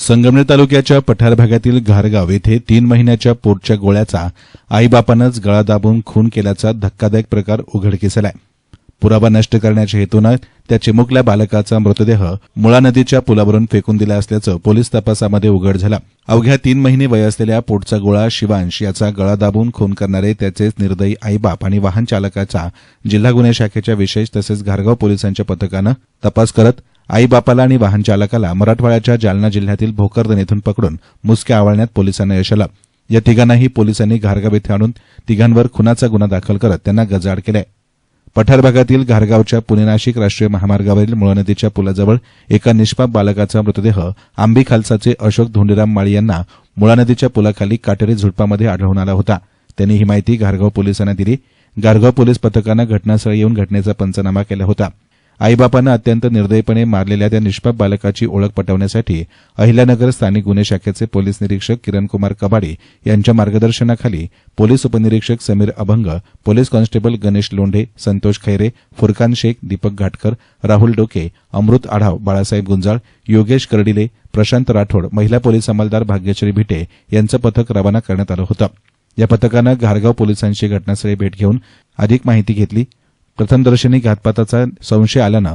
संगमनेर तालुक्याच्या पठार भागातील घारगाव येथे 3 महिन्याच्या पोटच्या गोळ्याचा आईबापानंच गळा दाबून खून केल्याचा धक्कादायक प्रकार उघडकीस आलाय। पुरावा नष्ट करण्याच्या हेतूनं त्या चिमुकल्या बालकाचा मृतदेह मुळा नदीच्या पुलावरून फेकून दिला असल्याचं पोलीस तपासामध्ये उघड झालं। अवघ्या 3 महिने वय असलेल्या पोटचा गोळा शिवांश याचा गळा दाबून खून करणारे त्याचेच निर्दयी आईबाप आणि वाहन चालकाचा जिल्हा गुन्हे शाखेच्या विशेष तसेच घारगाव पोलिसांच्या पथकानं तपास करत आईबापाला आणि वाहन चालकाला मराठवाड्याच्या जालना जिल्ह्यातील भोकरदन येथून पकडून मुसक्या आवळण्यात पोलिसांना यश आलं। या तिघांनाही पोलिसांनी घारगाव येथे आणून तिघांवर खुनाचा गुन्हा दाखल करत त्यांना गजाआड केलाय। पठार भागातील घारगावच्या पुणे नाशिक राष्ट्रीय महामार्गावरील मुळा नदीच्या पुलाजवळ एका निष्पाप बालकाचा मृतदेह आंबी खालसाचे अशोक धोंडीराम माळी यांना मुळा नदीच्या पुलाखाली काटेरी झुडपामध्ये आढळून आला होता। त्यांनी ही माहिती घारगाव पोलिसांना दिली। घारगाव पोलीस पथकानं घटनास्थळी येऊन घटनेचा पंचनामा केला होता। आईबापानं अत्यंत निर्दयीपणे मारलेल्या त्या निष्पाप बालकाची ओळख पटवण्यासाठी अहिल्यानगर स्थानिक गुन्हे शाखेचे पोलीस निरीक्षक किरणकुमार कबाडी यांच्या मार्गदर्शनाखाली पोलीस उपनिरीक्षक समीर अभंग, पोलीस कॉन्स्टेबल गणेश लोंढे, संतोष खैरे, फुरकान शेख, दीपक घाटकर, राहुल डोके, अमृत आढाव, बाळासाहेब गुंजाळ, योगेश कर्डिले, प्रशांत राठोड, महिला पोलीस अंमलदार भाग्यश्री भिटे यांचं पथक रवाना करण्यात आलं होतं। या पथकानं घारगाव पोलिसांची घटनास्थळी भेट घेऊन अधिक माहिती घेतली। प्रथमदर्शनी घातपाताचा संशय आल्यानं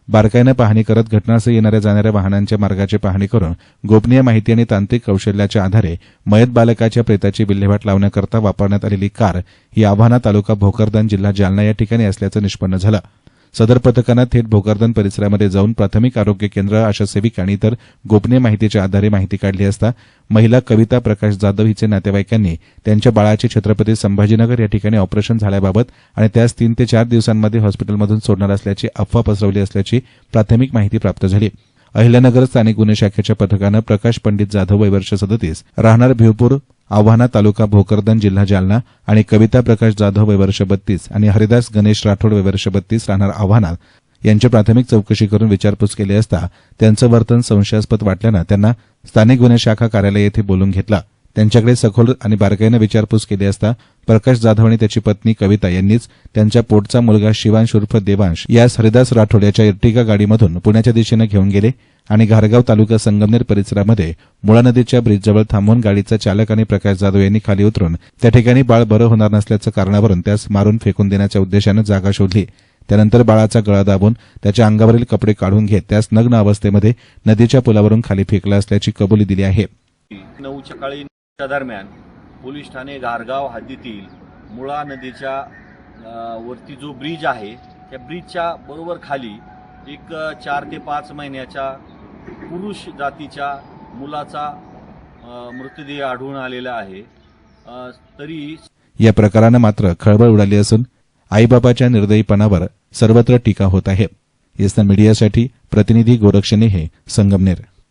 बारकाईनं पाहणी करत घटनास्थळी येणाऱ्या जाणाऱ्या वाहनांच्या मार्गाची पाहणी करून गोपनीय माहिती आणि तांत्रिक कौशल्याच्या आधारे मयत बालकाच्या प्रेताची विल्हेवाट लावण्याकरता वापरण्यात आलेली कार ही आव्हाना तालुका भोकरदन जिल्हा जालना या ठिकाणी असल्याचं निष्पन्न झालं। सदर पथकानं थेट भोकरदन परिसरामध्ये जाऊन प्राथमिक आरोग्य केंद्र, आशा सेविका आणि इतर गोपनीय माहितीच्या आधारे माहिती काढली असता महिला कविता प्रकाश जाधव हिचे नातेवाईकांनी त्यांच्या बाळाचे छत्रपती संभाजीनगर या ठिकाणी ऑपरेशन झाल्याबाबत आणि त्यास 3 ते 4 दिवसांमध्ये हॉस्पिटलमधून सोडणार असल्याची अफवा पसरवली असल्याची प्राथमिक माहिती प्राप्त झाली। अहिल्यानगर स्थानिक गुन्हे शाखेच्या पथकानं प्रकाश पंडित जाधव वय वर्ष 37 राहणार भिवपूर आव्हाना तालुका भोकरदन जिल्हा जालना आणि कविता प्रकाश जाधव वय वर्ष 32 आणि हरिदास गणेश राठोड वय वर्ष 32 राहणार आव्हाना यांची प्राथमिक चौकशी करून विचारपूस केली असता त्यांचं वर्तन संशयास्पद वाटल्यानं त्यांना स्थानिक गुन्हे शाखा कार्यालय येथे बोलून घेतला। त्यांच्याकडे सखोल आणि बारकाईनं विचारपूस केली असता प्रकाश जाधव आणि त्याची पत्नी कविता यांनीच त्यांच्या पोटचा मुलगा शिवांश उर्फ देवांश यास हरिदास राठोड याच्या इर्टिगा गाडीमधून पुण्याच्या दिशेने घेऊन गेले आणि घारगाव तालुका संगमनेर परिसरामध्ये मुळा नदीच्या ब्रिजजवळ थांबवून गाडीचा चालक आणि प्रकाश जाधव यांनी खाली उतरून त्या ठिकाणी बाळ बरं होणार नसल्याचं कारणावरून त्यास मारून फेकून देण्याच्या उद्देशानं जागा शोधली। त्यानंतर बाळाचा गळा दाबून त्याच्या अंगावरील कपडे काढून घेत त्यास नग्न अवस्थेमध्ये नदीच्या पुलावरून खाली फेकला असल्याची कबुली दिली आहे। 9 सकाळी दरम्यान पोलीस ठाणे घारगाव हद्दीतील मुळा नदीच्या वरती जो ब्रिज आहे त्या ब्रिजच्या बरोबर खाली एक 4 ते 5 महिन्याच्या पुरुष जातीच्या मुलाचा मृतदेह आढळून आलेला आहे। तरी या प्रकारानं मात्र खळबळ उडाली असून आईबापाच्या निर्दयीपणावर सर्वत्र टीका होत आहे। एसएन मीडियासाठी प्रतिनिधी गोरक्षणे, संगमनेर।